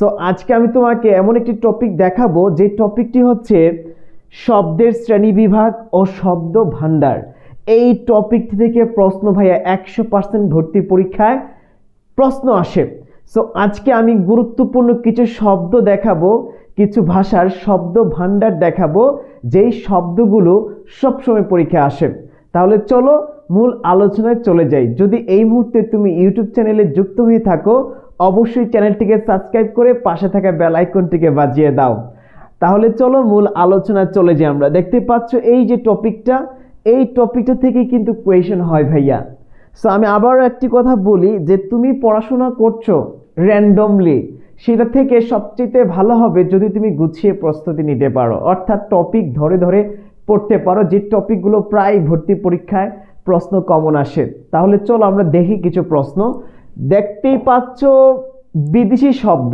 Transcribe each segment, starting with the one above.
তো আজকে আমি তোমাকে এমন একটি টপিক দেখাবো যে টপিকটি হচ্ছে শব্দের শ্রেণীবিভাগ ও শব্দ ভান্ডার। এই টপিকটি থেকে প্রশ্ন ভাইয়া 100% ভর্তি পরীক্ষায় প্রশ্ন আসে। সো আজকে আমি গুরুত্বপূর্ণ কিছু শব্দ দেখাবো, কিছু ভাষার শব্দ ভান্ডার দেখাবো যেই শব্দগুলো সবসময় পরীক্ষায় আসে। তাহলে চলো মূল আলোচনায় চলে যাই। যদি এই মুহূর্তে তুমি ইউটিউব চ্যানেলে যুক্ত হয়ে থাকো, অবশ্যই চ্যানেলটিকে সাবস্ক্রাইব করে পাশে থাকা বেল আইকনটিকে বাজিয়ে দাও। তাহলে চলো মূল আলোচনায় চলে যাই। আমরা দেখতে পাচ্ছ এই যে টপিকটা, এই টপিকটা থেকে কিন্তু কোয়েশ্চেন হয় ভাইয়া। সো আমি আবারও একটি কথা বলি যে তুমি পড়াশোনা করছো র্যান্ডমলি, সেটা থেকে সবচেয়ে ভালো হবে যদি তুমি গুছিয়ে প্রস্তুতি নিতে পারো, অর্থাৎ টপিক ধরে ধরে পড়তে পারো, যে টপিকগুলো প্রায় ভর্তি পরীক্ষায় প্রশ্ন কমন আসে। তাহলে চলো আমরা দেখি কিছু প্রশ্ন। দেখতেই পাচ্ছ বিদেশি শব্দ,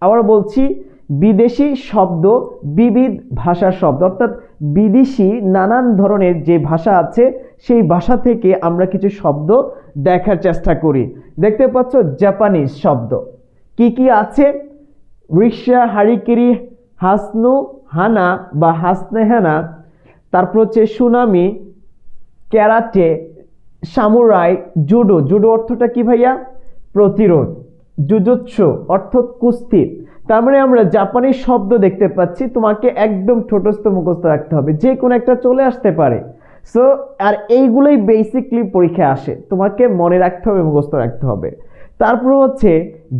আবার বলছি বিদেশি শব্দ, বিবিধ ভাষার শব্দ, অর্থাৎ বিদেশি নানান ধরনের যে ভাষা আছে সেই ভাষা থেকে আমরা কিছু শব্দ দেখার চেষ্টা করি। দেখতে পাচ্ছ জাপানিজ শব্দ কি কি আছে? রিক্সা, হারিকেরি, হাসনু হানা বা হাসনেহানা, তারপর হচ্ছে tsunami, karate, samurai, judo. Judo অর্থটা কি ভাইয়া? প্রতিরোধ। জুজুৎসু অর্থাৎ কুস্তি। তার মানে আমরা জাপানি শব্দ দেখতে পাচ্ছি, তোমাকে একদম ঠোঁটস্থ মুখস্থ রাখতে হবে, যে কোনো একটা চলে আসতে পারে। সো আর এইগুলোই বেসিকলি পরীক্ষায় আসে, তোমাকে মনে রাখতে হবে, মুখস্থ রাখতে হবে। তারপর হচ্ছে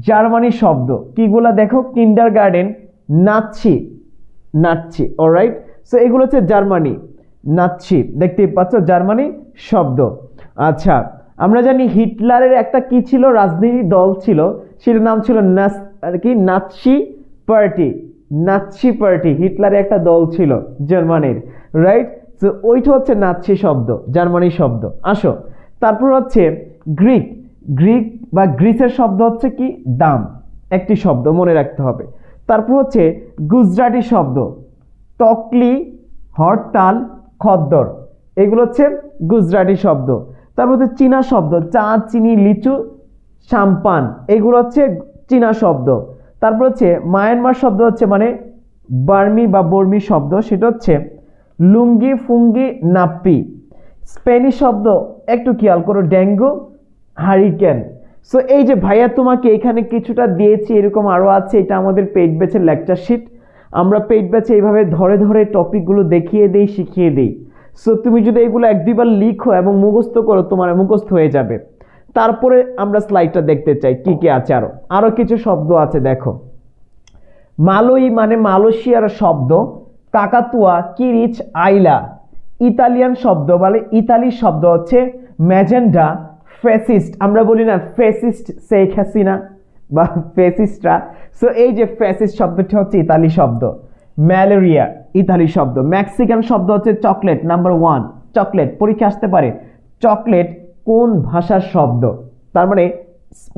জার্মানি শব্দ, কিগুলা দেখো? কিন্ডার গার্ডেন, নাচছি, নাচছি, অলরাইট। সো এগুলো হচ্ছে জার্মানি, নাচছি, দেখতেই পাচ্ছ জার্মানি শব্দ। আচ্ছা, আমরা জানি হিটলারের একটা কি ছিল, রাজনীতি দল ছিল, সেটার নাম ছিল নাৎসি পার্টি। নাৎসি পার্টি হিটলারের একটা দল ছিল জার্মানির, রাইট? তো ওইটা হচ্ছে নাৎসি শব্দ, জার্মানি শব্দ। আসো, তারপর হচ্ছে গ্রিক। গ্রিক বা গ্রিসের শব্দ হচ্ছে কি? দাম, একটি শব্দ মনে রাখতে হবে। তারপর হচ্ছে গুজরাটি শব্দ, তকলি, হরতাল, খদ্দর, এগুলো হচ্ছে গুজরাটি শব্দ। তারপর হচ্ছে চীনা শব্দ, চা, চিনি, লিচু, সাম্পান, এগুলো হচ্ছে চীনা শব্দ। তারপর হচ্ছে মায়ানমার শব্দ হচ্ছে মানে বার্মি বা বর্মি শব্দ, সেটা হচ্ছে লুঙ্গি, ফুঙ্গি, নাপ্পি। স্পেনিশ শব্দ একটু খেয়াল করো, ডেঙ্গু, হারিকেন। সো এই যে ভাইয়া তোমাকে এখানে কিছুটা দিয়েছি, এরকম আরও আছে। এটা আমাদের পেইড ব্যাচের লেকচার শিট। আমরা পেইড ব্যাচে এইভাবে ধরে ধরে টপিকগুলো দেখিয়ে দিই, শিখিয়ে দিই। সো তুমি যদি এগুলো এক দুইবার লিখো এবং মুখস্থ করো, তোমার মুখস্থ হয়ে যাবে। তারপরে আমরা স্লাইডটা দেখতে চাই কি কি আছে। আরো কিছু শব্দ আছে, দেখো। মালয়ী মানে মালয়েশিয়ার শব্দ, কাকাতুয়া, কিরিচ, আইলা। ইতালিয়ান শব্দ বলে, ইতালির শব্দ হচ্ছে ম্যাজেন্ডা। ফ্যাসিস্ট, আমরা বলি না ফ্যাসিস্ট শেখ হাসিনা বা ফ্যাসিস্টরা। সো এই যে ফ্যাসিস্ট শব্দটি হচ্ছে ইতালি শব্দ। ম্যালেরিয়া ইতালি শব্দ। মেক্সিকান শব্দ হচ্ছে চকলেট, নাম্বার 1 চকলেট, পরীক্ষা আসতে পারে। চকলেট কোন ভাষার শব্দ? তার মানে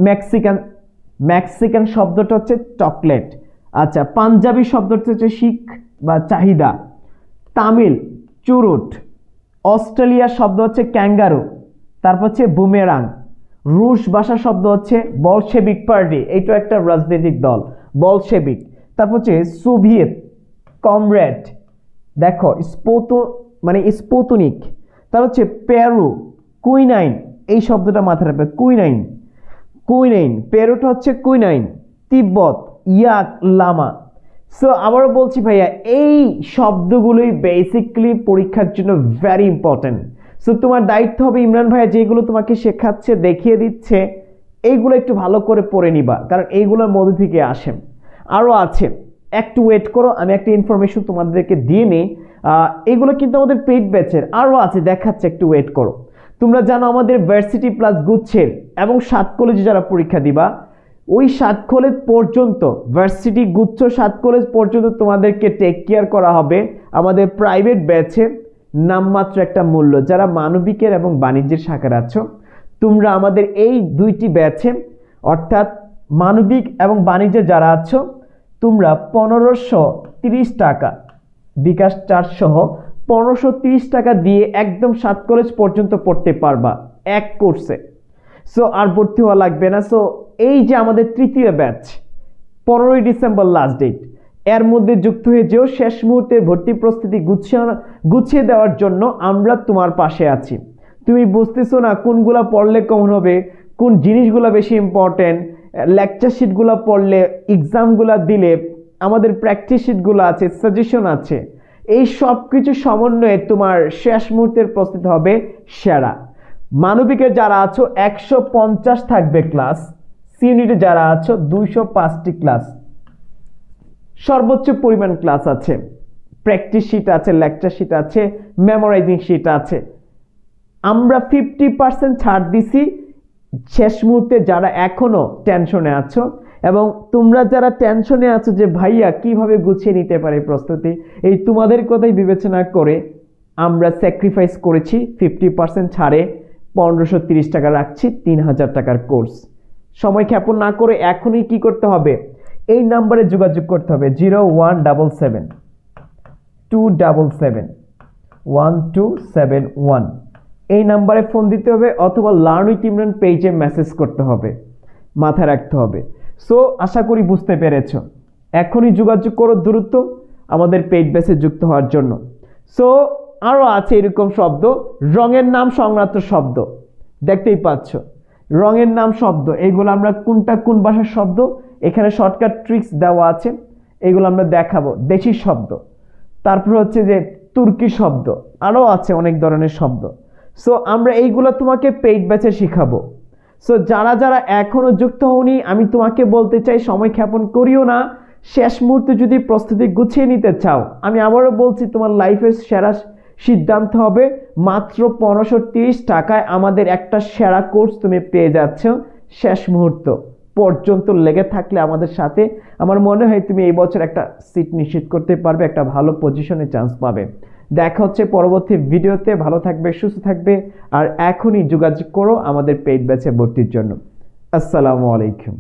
মেক্সিকান, মেক্সিকান শব্দটা হচ্ছে চকলেট। আচ্ছা, পাঞ্জাবি শব্দটা হচ্ছে শিখ বা চাহিদা। তামিল চুরুট। অস্ট্রেলিয়ার শব্দ হচ্ছে ক্যাঙ্গারু, তারপর হচ্ছে বুমেরাং। রুশ ভাষার শব্দ হচ্ছে বলশেবিক পার্টি, এইটা একটা রাজনৈতিক দল, বলশেবিক। তারপর হচ্ছে সোভিয়েত, কমরেড। দেখো মানে স্পুতনিক। তার হচ্ছে পেরু, কুইনাইন, এই শব্দটা মাথায় রাখবে, কুইনাইন, কুইনাইন, পেরুটা হচ্ছে কুইনাইন। তিব্বত, ইয়াক, লামা। সো আবারও বলছি ভাইয়া, এই শব্দগুলোই বেসিক্যালি পরীক্ষার জন্য ভেরি ইম্পর্টেন্ট। সো তোমার দায়িত্ব হবে ইমরান ভাইয়া যেগুলো তোমাকে শেখাচ্ছে, দেখিয়ে দিচ্ছে, এইগুলো একটু ভালো করে পড়ে নিবা, কারণ এইগুলোর মধ্যে থেকে আসে। আরও আছে, একটু ওয়েট করো, আমি একটা ইনফরমেশন তোমাদেরকে দিয়ে নিই। এগুলো কিন্তু আমাদের পেইড ব্যাচের, আরও আছে, দেখাচ্ছে, একটু ওয়েট করো। তোমরা জানো আমাদের ভার্সিটি প্লাস গুচ্ছের এবং 7 কলেজে যারা পরীক্ষা দিবা, ওই 7 কলেজ পর্যন্ত, ভার্সিটি, গুচ্ছ, 7 কলেজ পর্যন্ত তোমাদেরকে টেক কেয়ার করা হবে আমাদের প্রাইভেট ব্যাচে। নামমাত্র একটা মূল্য। যারা মানবিকের এবং বাণিজ্যের শাখার আছো, তোমরা আমাদের এই 2টি ব্যাচে, অর্থাৎ মানবিক এবং বাণিজ্যে যারা আছো, তোমরা 1530 টাকা বিকাশ চার্জ সহ 1530 টাকা দিয়ে একদম 7 কলেজ পর্যন্ত পড়তে পারবা এক কোর্সে। সো আর ভর্তি হওয়া লাগবে না। সো এই যে আমাদের তৃতীয় ব্যাচ, 15ই ডিসেম্বর লাস্ট ডেট। এর মধ্যে যুক্ত হয়ে যেও, শেষ মুহূর্তের ভর্তি প্রস্তুতি গুছিয়ে দেওয়ার জন্য আমরা তোমার পাশে আছি। তুমি বুঝতেছো না কোনগুলা পড়লে কমন হবে, কোন জিনিসগুলো বেশি ইম্পর্টেন্ট, লেকচার শিটগুলো পড়লে, এক্সামগুলো দিলে, আমাদের প্র্যাকটিস শিটগুলো আছে, সাজেশন আছে, এই সব কিছু সমন্বয়ে তোমার শেষ মুহূর্তের প্রস্তুতি হবে সেরা। মানবিকের যারা আছো 150 থাকবে ক্লাস, সি ইউনিটে যারা আছো 205টি ক্লাস, সর্বোচ্চ পরিমাণ ক্লাস আছে, প্র্যাকটিস শিট আছে, লেকচার শিট আছে, মেমোরাইজিং শিট আছে। আমরা 50% ছাড় দিছি শেষ মুহূর্তে যারা এখনো টেনশনে আছো, এবং তোমরা যারা টেনশনে আছো যে ভাইয়া কিভাবে গুছিয়ে নিতে পারে প্রস্তুতি, এই তোমাদের কথাই বিবেচনা করে আমরা স্যাক্রিফাইস করেছি 50% ছাড়ে 1530 টাকা রাখছি 3000 টাকার কোর্স। সময় ক্ষেপণ না করে এখনই কি করতে হবে, এই নাম্বারে যোগাযোগ করতে হবে 01772771 এই নাম্বারে ফোন দিতে হবে, অথবা লার্ন উইথ ইমরান পেজে মেসেজ করতে হবে, মাথায় রাখতে হবে। সো আশা করি বুঝতে পেরেছ, এখনই যোগাযোগ করো দ্রুত আমাদের পেইড ব্যাচে যুক্ত হওয়ার জন্য। সো আরও আছে এরকম শব্দ, রঙের নাম সংক্রান্ত শব্দ দেখতেই পাচ্ছ, রঙের নাম শব্দ, এইগুলো আমরা কোনটা কোন ভাষার শব্দ এখানে শর্টকাট ট্রিক্স দেওয়া আছে, এগুলো আমরা দেখাবো। দেশি শব্দ, তারপর হচ্ছে যে তুর্কি শব্দ, আরও আছে অনেক ধরনের শব্দ। সো আমরা এইগুলো তোমাকে পেইড ব্যাচে শিখাবো। সো যারা যারা এখনো যুক্ত হওনি, আমি তোমাকে বলতে চাই সময় ক্ষেপণ করিও না, শেষ মুহূর্তে যদি প্রস্তুতি গুছিয়ে নিতে চাও, আমি আবারও বলছি তোমার লাইফের সেরা সিদ্ধান্ত হবে মাত্র 1530 টাকায় আমাদের একটা সেরা কোর্স তুমি পেয়ে যাচ্ছ। শেষ মুহূর্ত পর্যন্ত লেগে থাকলে আমাদের সাথে, আমার মনে হয় তুমি এই বছর একটা সিট নিশ্চিত করতে পারবে, একটা ভালো পজিশনে চান্স পাবে। দেখা হচ্ছে পরবর্তী ভিডিওতে, ভালো থাকবে, সুস্থ থাকবে, আর এখনই যোগাযোগ করো আমাদের পেইড ব্যাচে ভর্তির জন্য। আসসালামু আলাইকুম।